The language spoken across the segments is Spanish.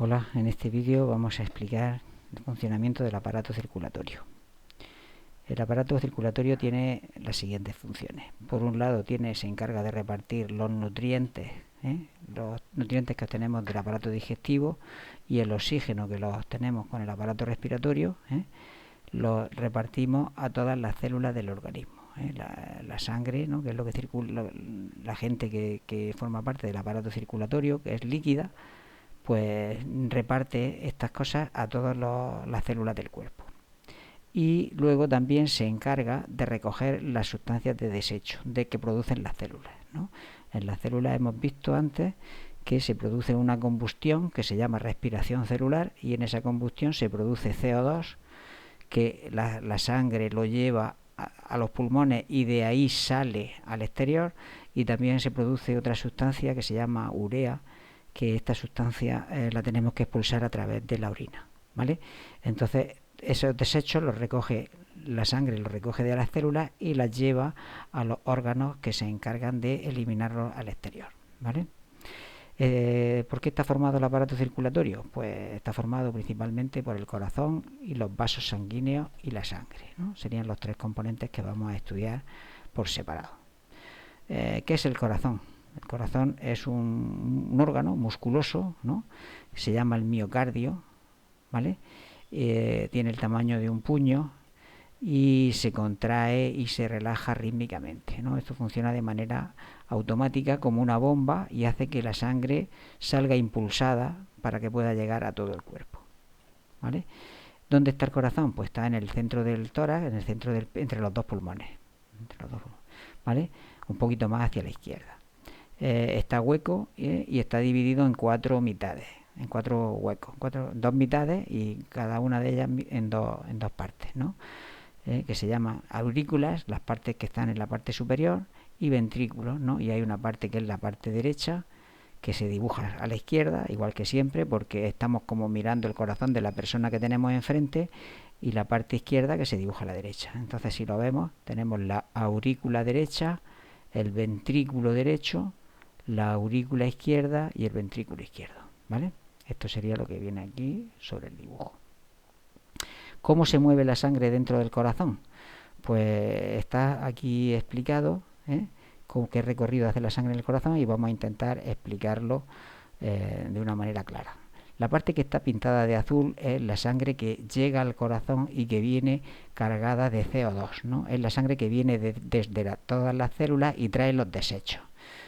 Hola, en este vídeo vamos a explicar el funcionamiento del aparato circulatorio. El aparato circulatorio tiene las siguientes funciones. Por un lado se encarga de repartir los nutrientes que obtenemos del aparato digestivo y el oxígeno que los obtenemos con el aparato respiratorio, lo repartimos a todas las células del organismo. La sangre, ¿no?, que es lo que circula, la gente que forma parte del aparato circulatorio, que es líquida, pues reparte estas cosas a todas las células del cuerpo. Y luego también se encarga de recoger las sustancias de desecho que producen las células, ¿no? En las células hemos visto antes que se produce una combustión que se llama respiración celular, y en esa combustión se produce CO2 que la sangre lo lleva a los pulmones y de ahí sale al exterior, y también se produce otra sustancia que se llama urea, que esta sustancia la tenemos que expulsar a través de la orina, ¿vale? Entonces esos desechos los recoge la sangre, los recoge de las células y las lleva a los órganos que se encargan de eliminarlos al exterior, ¿vale? ¿Por qué está formado el aparato circulatorio? Pues está formado principalmente por el corazón y los vasos sanguíneos y la sangre, ¿no? Serían los tres componentes que vamos a estudiar por separado. ¿Qué es el corazón? El corazón es un órgano musculoso, ¿no? Se llama el miocardio, ¿vale? Tiene el tamaño de un puño y se contrae y se relaja rítmicamente, ¿no? Esto funciona de manera automática como una bomba y hace que la sangre salga impulsada para que pueda llegar a todo el cuerpo, ¿vale? ¿Dónde está el corazón? Pues está en el centro del tórax, en el centro entre los dos pulmones, ¿vale? Un poquito más hacia la izquierda. Está hueco y está dividido en cuatro mitades, en cuatro huecos, dos mitades, y cada una de ellas en dos partes, ¿no? Que se llaman aurículas, las partes que están en la parte superior, y ventrículos, ¿no? Y hay una parte que es la parte derecha, que se dibuja a la izquierda, igual que siempre, porque estamos como mirando el corazón de la persona que tenemos enfrente, y la parte izquierda que se dibuja a la derecha. Entonces, si lo vemos, tenemos la aurícula derecha, el ventrículo derecho, la aurícula izquierda y el ventrículo izquierdo, ¿vale? Esto sería lo que viene aquí sobre el dibujo. ¿Cómo se mueve la sangre dentro del corazón? Pues está aquí explicado, con qué recorrido hace la sangre en el corazón, y vamos a intentar explicarlo de una manera clara. La parte que está pintada de azul es la sangre que llega al corazón y que viene cargada de CO2, ¿no? Es la sangre que viene desde todas las células y trae los desechos.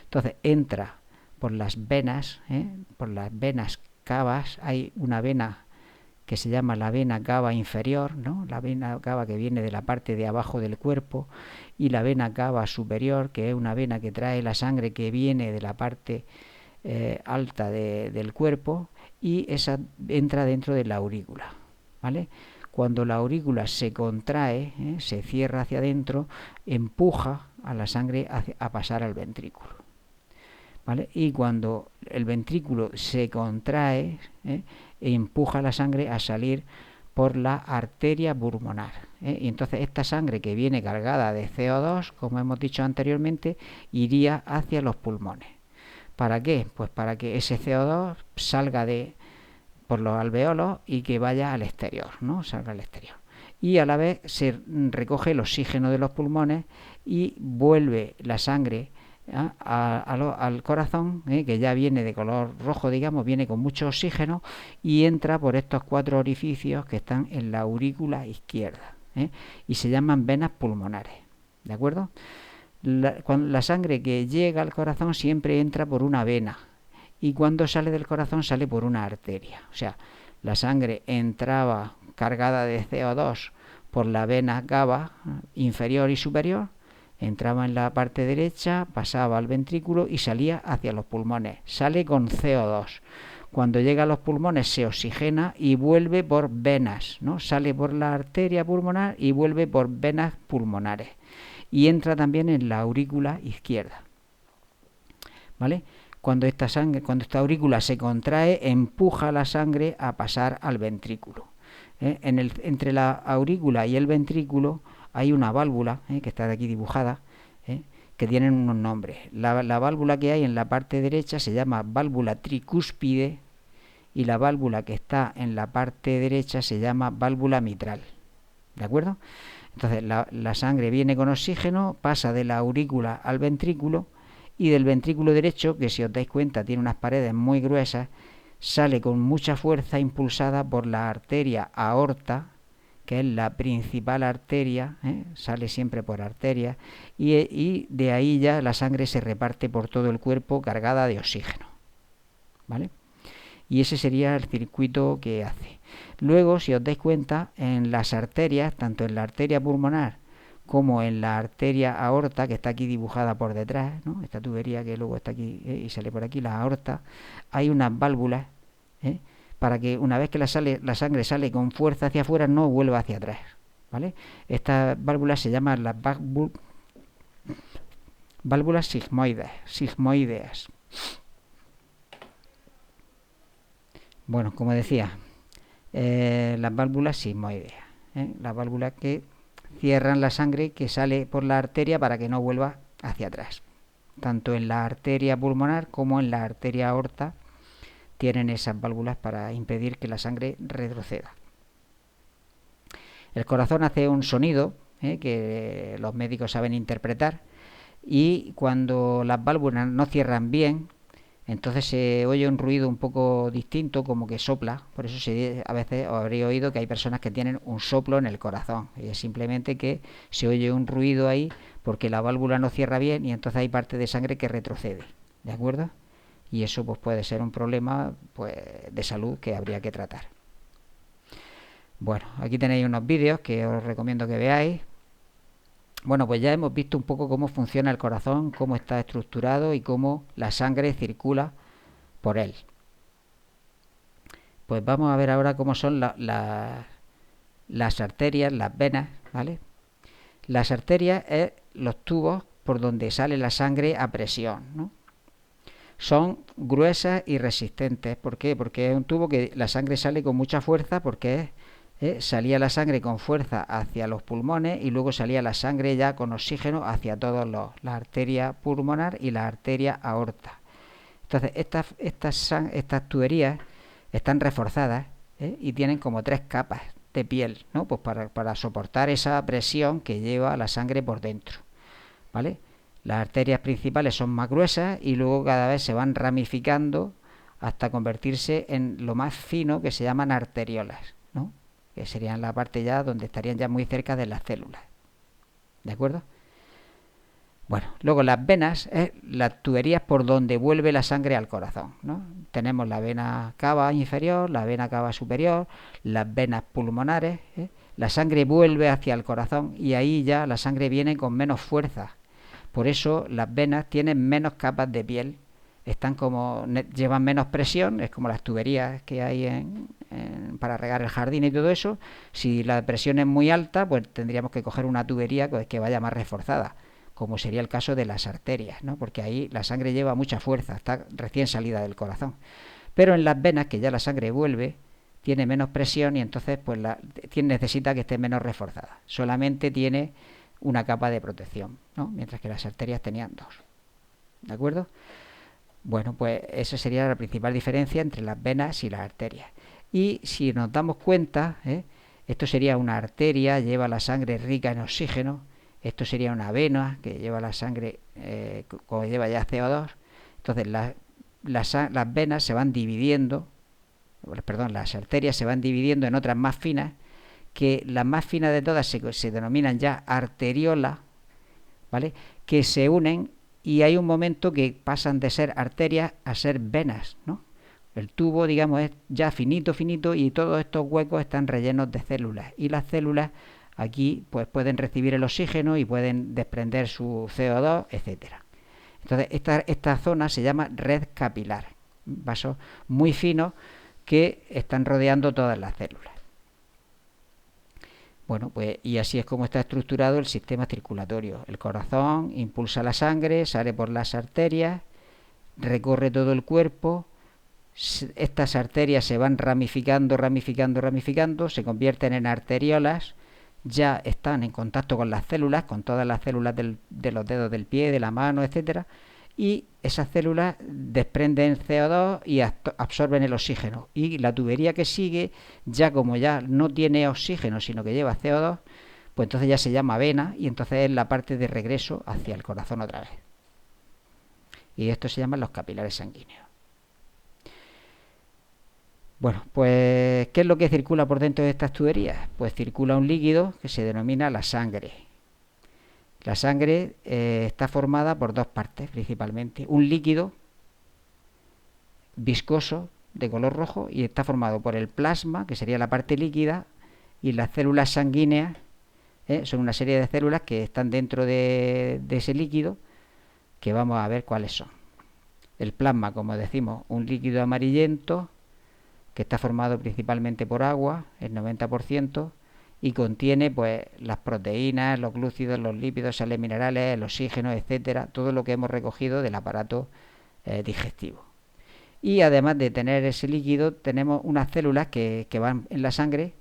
Entonces entra por las venas, cavas. Hay una vena que se llama la vena cava inferior, ¿no? La vena cava que viene de la parte de abajo del cuerpo, y la vena cava superior, que es una vena que trae la sangre que viene de la parte alta del cuerpo, y esa entra dentro de la aurícula, ¿vale? Cuando la aurícula se contrae, se cierra hacia adentro, empuja a la sangre a pasar al ventrículo, ¿vale? Y cuando el ventrículo se contrae, empuja la sangre a salir por la arteria pulmonar, y entonces esta sangre que viene cargada de CO2, como hemos dicho anteriormente, iría hacia los pulmones. ¿Para qué? Pues para que ese CO2 salga por los alveolos y que vaya al exterior, ¿no? Salga al exterior. Y a la vez se recoge el oxígeno de los pulmones y vuelve la sangre al corazón, que ya viene de color rojo, digamos, viene con mucho oxígeno, y entra por estos cuatro orificios que están en la aurícula izquierda, y se llaman venas pulmonares, ¿de acuerdo? La sangre que llega al corazón siempre entra por una vena, y cuando sale del corazón sale por una arteria. O sea, la sangre entraba cargada de CO2 por la vena cava inferior y superior, entraba en la parte derecha, pasaba al ventrículo y salía hacia los pulmones. Sale con CO2. Cuando llega a los pulmones se oxigena y vuelve por venas, ¿no? Sale por la arteria pulmonar y vuelve por venas pulmonares. Y entra también en la aurícula izquierda, ¿vale? Cuando esta aurícula se contrae, empuja la sangre a pasar al ventrículo. Entre la aurícula y el ventrículo hay una válvula, que está aquí dibujada, que tienen unos nombres. La válvula que hay en la parte derecha se llama válvula tricúspide, y la válvula que está en la parte derecha se llama válvula mitral. ¿De acuerdo? Entonces la sangre viene con oxígeno, pasa de la aurícula al ventrículo y del ventrículo derecho, que si os dais cuenta tiene unas paredes muy gruesas, sale con mucha fuerza impulsada por la arteria aorta, que es la principal arteria, sale siempre por arteria, y de ahí ya la sangre se reparte por todo el cuerpo cargada de oxígeno. ¿Vale? Y ese sería el circuito que hace. Luego, si os dais cuenta, en las arterias, tanto en la arteria pulmonar como en la arteria aorta, que está aquí dibujada por detrás, ¿no? Esta tubería que luego está aquí y sale por aquí, la aorta, hay unas válvulas para que una vez que la sangre sale con fuerza hacia afuera no vuelva hacia atrás. ¿Vale? Estas válvulas se llaman las válvulas sigmoideas. Bueno, como decía, las válvulas sigmoideas, las válvulas que cierran la sangre que sale por la arteria para que no vuelva hacia atrás. Tanto en la arteria pulmonar como en la arteria aorta tienen esas válvulas para impedir que la sangre retroceda. El corazón hace un sonido que los médicos saben interpretar, y cuando las válvulas no cierran bien, entonces se oye un ruido un poco distinto, como que sopla. Por eso a veces os habréis oído que hay personas que tienen un soplo en el corazón, y es simplemente que se oye un ruido ahí porque la válvula no cierra bien y entonces hay parte de sangre que retrocede. ¿De acuerdo? Y eso pues puede ser un problema pues de salud que habría que tratar. Bueno, aquí tenéis unos vídeos que os recomiendo que veáis. Bueno, pues ya hemos visto un poco cómo funciona el corazón, cómo está estructurado y cómo la sangre circula por él. Pues vamos a ver ahora cómo son las arterias, las venas, ¿vale? Las arterias es los tubos por donde sale la sangre a presión, ¿no? Son gruesas y resistentes. ¿Por qué? Porque es un tubo que la sangre sale con mucha fuerza, porque salía la sangre con fuerza hacia los pulmones y luego salía la sangre ya con oxígeno hacia todos la arteria pulmonar y la arteria aorta. Entonces estas tuberías están reforzadas y tienen como 3 capas de piel, ¿no? Pues para soportar esa presión que lleva la sangre por dentro, ¿vale? Las arterias principales son más gruesas y luego cada vez se van ramificando hasta convertirse en lo más fino, que se llaman arteriolas, ¿no? Que serían la parte ya donde estarían ya muy cerca de las células. ¿De acuerdo? Bueno, luego las venas es las tuberías por donde vuelve la sangre al corazón, ¿no? Tenemos la vena cava inferior, la vena cava superior, las venas pulmonares. La sangre vuelve hacia el corazón y ahí ya la sangre viene con menos fuerza. Por eso las venas tienen menos capas de piel, llevan menos presión, es como las tuberías que hay para regar el jardín y todo eso. Si la presión es muy alta, pues tendríamos que coger una tubería que vaya más reforzada, como sería el caso de las arterias, ¿no? Porque ahí la sangre lleva mucha fuerza, está recién salida del corazón. Pero en las venas, que ya la sangre vuelve, tiene menos presión y entonces pues necesita que esté menos reforzada. Solamente tiene una capa de protección, ¿no? Mientras que las arterias tenían 2. ¿De acuerdo? Bueno, pues esa sería la principal diferencia entre las venas y las arterias. Y si nos damos cuenta, esto sería una arteria, lleva la sangre rica en oxígeno. Esto sería una vena que lleva la sangre, como lleva ya CO2. Entonces las venas se van dividiendo, las arterias se van dividiendo en otras más finas, que las más finas de todas se denominan ya arteriolas, ¿vale? Que se unen y hay un momento que pasan de ser arterias a ser venas, ¿no? El tubo, digamos, es ya finito y todos estos huecos están rellenos de células, y las células aquí pues pueden recibir el oxígeno y pueden desprender su CO2, etcétera. Entonces esta zona se llama red capilar, vasos muy finos que están rodeando todas las células. Bueno, pues y así es como está estructurado el sistema circulatorio. El corazón impulsa la sangre, sale por las arterias, recorre todo el cuerpo. Estas arterias se van ramificando, se convierten en arteriolas, ya están en contacto con las células, con todas las células de los dedos del pie, de la mano, etcétera, y esas células desprenden CO2 y absorben el oxígeno, y la tubería que sigue, ya como ya no tiene oxígeno sino que lleva CO2, pues entonces ya se llama vena, y entonces es la parte de regreso hacia el corazón otra vez, y esto se llaman los capilares sanguíneos. Bueno, pues ¿qué es lo que circula por dentro de estas tuberías? Pues circula un líquido que se denomina la sangre. La sangre está formada por dos partes principalmente: un líquido viscoso de color rojo, y está formado por el plasma, que sería la parte líquida, y las células sanguíneas, son una serie de células que están dentro de ese líquido, que vamos a ver cuáles son. El plasma, como decimos, un líquido amarillento que está formado principalmente por agua, el 90%, y contiene pues las proteínas, los glúcidos, los lípidos, sales minerales, el oxígeno, etcétera, todo lo que hemos recogido del aparato digestivo. Y además de tener ese líquido, tenemos unas células que van en la sangre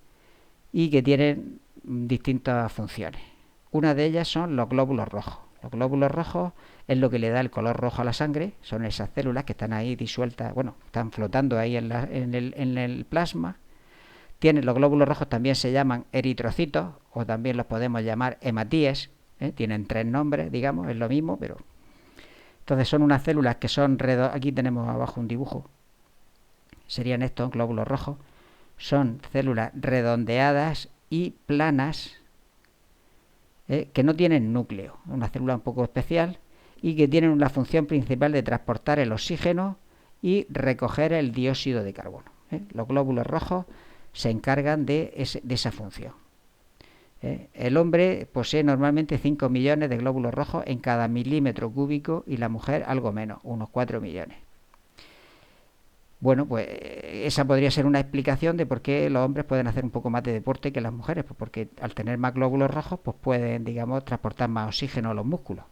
y que tienen distintas funciones. Una de ellas son los glóbulos rojos. Los glóbulos rojos es lo que le da el color rojo a la sangre, son esas células que están ahí disueltas, bueno, están flotando ahí en el plasma. Los glóbulos rojos también se llaman eritrocitos, o también los podemos llamar hematíes, tienen tres nombres, digamos, es lo mismo, pero... Entonces son unas células que son aquí tenemos abajo un dibujo, serían estos glóbulos rojos, son células redondeadas y planas, que no tienen núcleo, una célula un poco especial, y que tienen una función principal de transportar el oxígeno y recoger el dióxido de carbono. Los glóbulos rojos se encargan de esa función. El hombre posee normalmente 5 millones de glóbulos rojos en cada milímetro cúbico, y la mujer algo menos, unos 4 millones. Bueno, pues esa podría ser una explicación de por qué los hombres pueden hacer un poco más de deporte que las mujeres, pues porque al tener más glóbulos rojos, pues pueden, digamos, transportar más oxígeno a los músculos.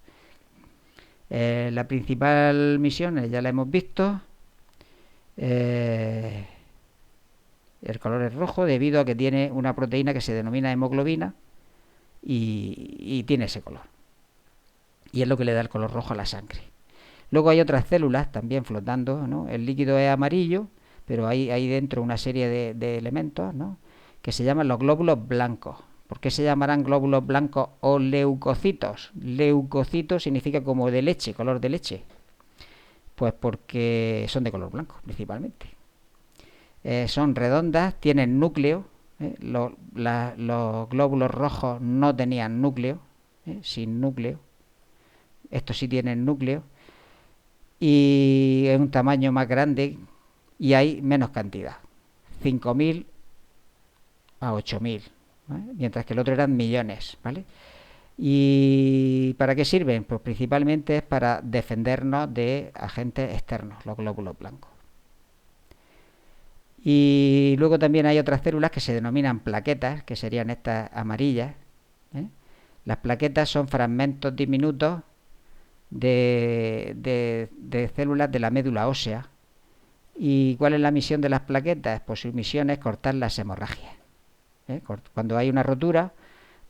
La principal misión ya la hemos visto. El color es rojo debido a que tiene una proteína que se denomina hemoglobina, y tiene ese color, y es lo que le da el color rojo a la sangre. Luego hay otras células también flotando, ¿no? El líquido es amarillo, pero hay dentro una serie de elementos, ¿no?, que se llaman los glóbulos blancos. ¿Por qué se llamarán glóbulos blancos o leucocitos? Leucocitos significa como de leche, color de leche. Pues porque son de color blanco principalmente. Son redondas, tienen núcleo. Los glóbulos rojos no tenían núcleo, sin núcleo. Estos sí tienen núcleo, y es un tamaño más grande, y hay menos cantidad, 5.000 a 8.000, ¿vale?, mientras que el otro eran millones, ¿vale? ¿Y para qué sirven? Pues principalmente es para defendernos de agentes externos, los glóbulos blancos. Y luego también hay otras células que se denominan plaquetas, que serían estas amarillas. Las plaquetas son fragmentos diminutos de células de la médula ósea. ¿Y cuál es la misión de las plaquetas? Pues su misión es cortar las hemorragias. Cuando hay una rotura,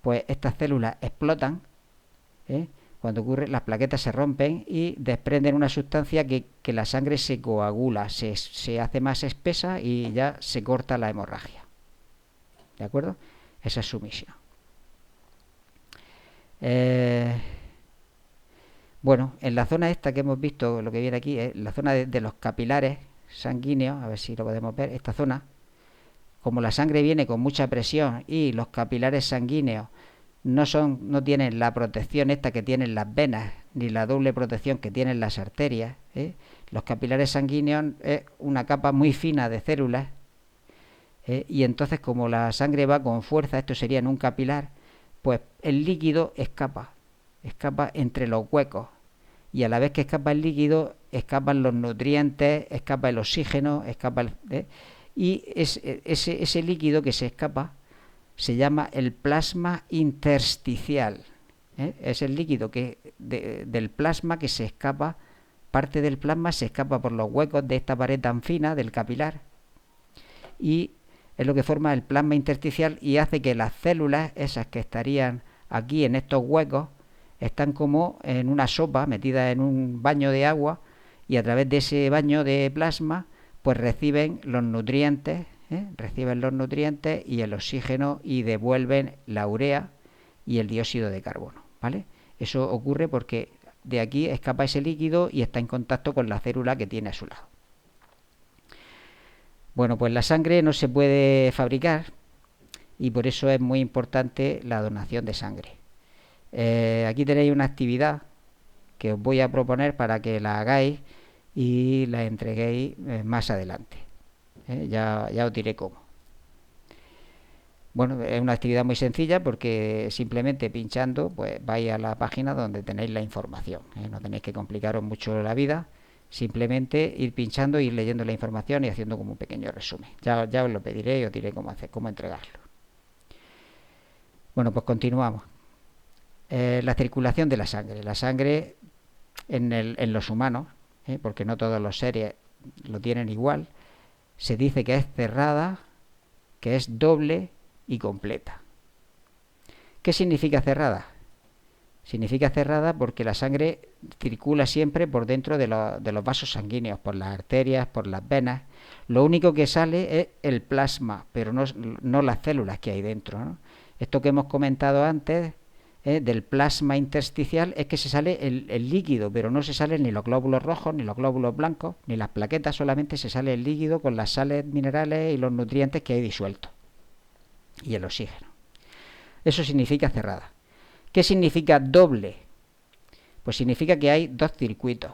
pues estas células explotan. Cuando ocurre, las plaquetas se rompen y desprenden una sustancia que la sangre se coagula, se hace más espesa, y ya se corta la hemorragia. ¿De acuerdo? Esa es su misión. Bueno, en la zona esta que hemos visto, lo que viene aquí es la zona de los capilares sanguíneos. A ver si lo podemos ver. Esta zona, como la sangre viene con mucha presión y los capilares sanguíneos no tienen la protección esta que tienen las venas, ni la doble protección que tienen las arterias, los capilares sanguíneos es una capa muy fina de células, y entonces, como la sangre va con fuerza, esto sería en un capilar, pues el líquido escapa entre los huecos, y a la vez que escapa el líquido, escapan los nutrientes, escapa el oxígeno, y ese líquido que se escapa se llama el plasma intersticial. Es el líquido del plasma que se escapa, parte del plasma se escapa por los huecos de esta pared tan fina del capilar, y es lo que forma el plasma intersticial, y hace que las células, esas que estarían aquí en estos huecos, están como en una sopa metida en un baño de agua y a través de ese baño de plasma pues reciben los nutrientes, y el oxígeno y devuelven la urea y el dióxido de carbono, ¿vale? Eso ocurre porque de aquí escapa ese líquido y está en contacto con la célula que tiene a su lado. Bueno, pues la sangre no se puede fabricar y por eso es muy importante la donación de sangre. Aquí tenéis una actividad que os voy a proponer para que la hagáis y la entreguéis más adelante. Ya os diré cómo. Bueno, es una actividad muy sencilla porque simplemente pinchando pues vais a la página donde tenéis la información. No tenéis que complicaros mucho la vida, simplemente ir pinchando, ir leyendo la información y haciendo como un pequeño resumen. Ya os lo pediré y os diré cómo entregarlo. Bueno, pues continuamos. La circulación de la sangre. La sangre en los humanos, porque no todos los seres lo tienen igual, se dice que es cerrada, que es doble y completa. ¿Qué significa cerrada? Significa cerrada porque la sangre circula siempre por dentro de los vasos sanguíneos, por las arterias, por las venas. Lo único que sale es el plasma, pero no las células que hay dentro, ¿no? Esto que hemos comentado antes, del plasma intersticial, es que se sale el líquido, pero no se salen ni los glóbulos rojos, ni los glóbulos blancos, ni las plaquetas, solamente se sale el líquido con las sales minerales y los nutrientes que hay disueltos. Y el oxígeno. Eso significa cerrada. ¿Qué significa doble? Pues significa que hay dos circuitos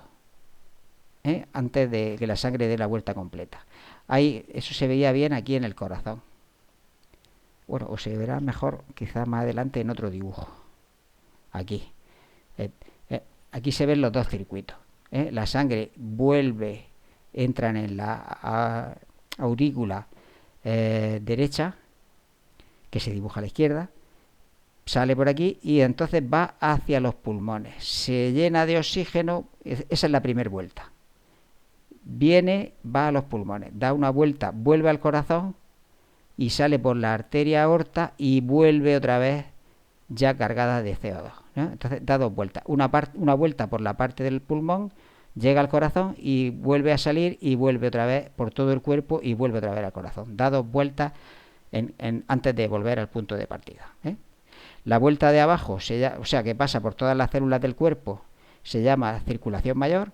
antes de que la sangre dé la vuelta completa. Eso se veía bien aquí en el corazón. Bueno, o se verá mejor quizás más adelante en otro dibujo. Aquí. Aquí se ven los dos circuitos. La sangre entra en la aurícula derecha, que se dibuja a la izquierda, sale por aquí y entonces va hacia los pulmones. Se llena de oxígeno, esa es la primera vuelta. Va a los pulmones, da una vuelta, vuelve al corazón y sale por la arteria aorta y vuelve otra vez ya cargada de CO2, ¿no? Entonces da dos vueltas. Una vuelta por la parte del pulmón, llega al corazón y vuelve a salir y vuelve otra vez por todo el cuerpo y vuelve otra vez al corazón. Da dos vueltas antes de volver al punto de partida. La vuelta de abajo, o sea que pasa por todas las células del cuerpo, se llama circulación mayor,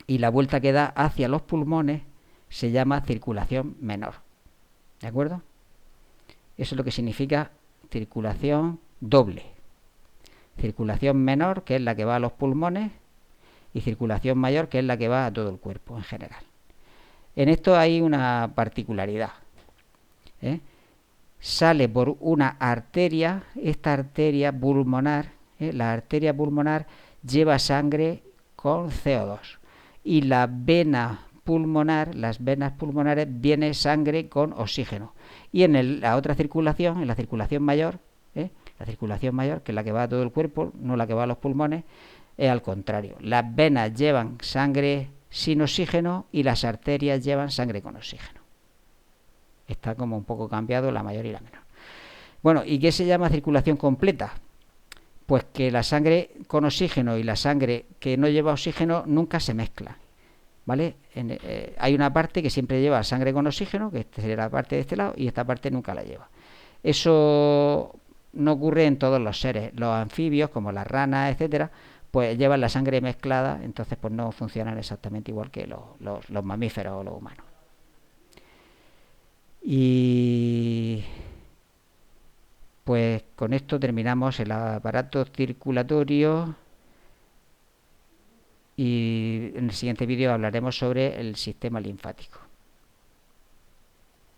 y la vuelta que da hacia los pulmones se llama circulación menor. ¿De acuerdo? Eso es lo que significa circulación doble. Circulación menor, que es la que va a los pulmones, y circulación mayor, que es la que va a todo el cuerpo en general. En esto hay una particularidad. Sale por una arteria, esta arteria pulmonar, la arteria pulmonar lleva sangre con CO2 y las venas pulmonares viene sangre con oxígeno. Y en la otra circulación, en la circulación mayor, que es la que va a todo el cuerpo, no la que va a los pulmones, es al contrario. Las venas llevan sangre sin oxígeno y las arterias llevan sangre con oxígeno. Está como un poco cambiado la mayor y la menor. Bueno, ¿y qué se llama circulación completa? Pues que la sangre con oxígeno y la sangre que no lleva oxígeno nunca se mezclan, ¿vale? Hay una parte que siempre lleva sangre con oxígeno, que sería la parte de este lado, y esta parte nunca la lleva. Eso no ocurre en todos los seres. Los anfibios, como las ranas, etcétera, pues llevan la sangre mezclada, entonces pues no funcionan exactamente igual que los mamíferos o los humanos. Y pues con esto terminamos el aparato circulatorio y en el siguiente vídeo hablaremos sobre el sistema linfático.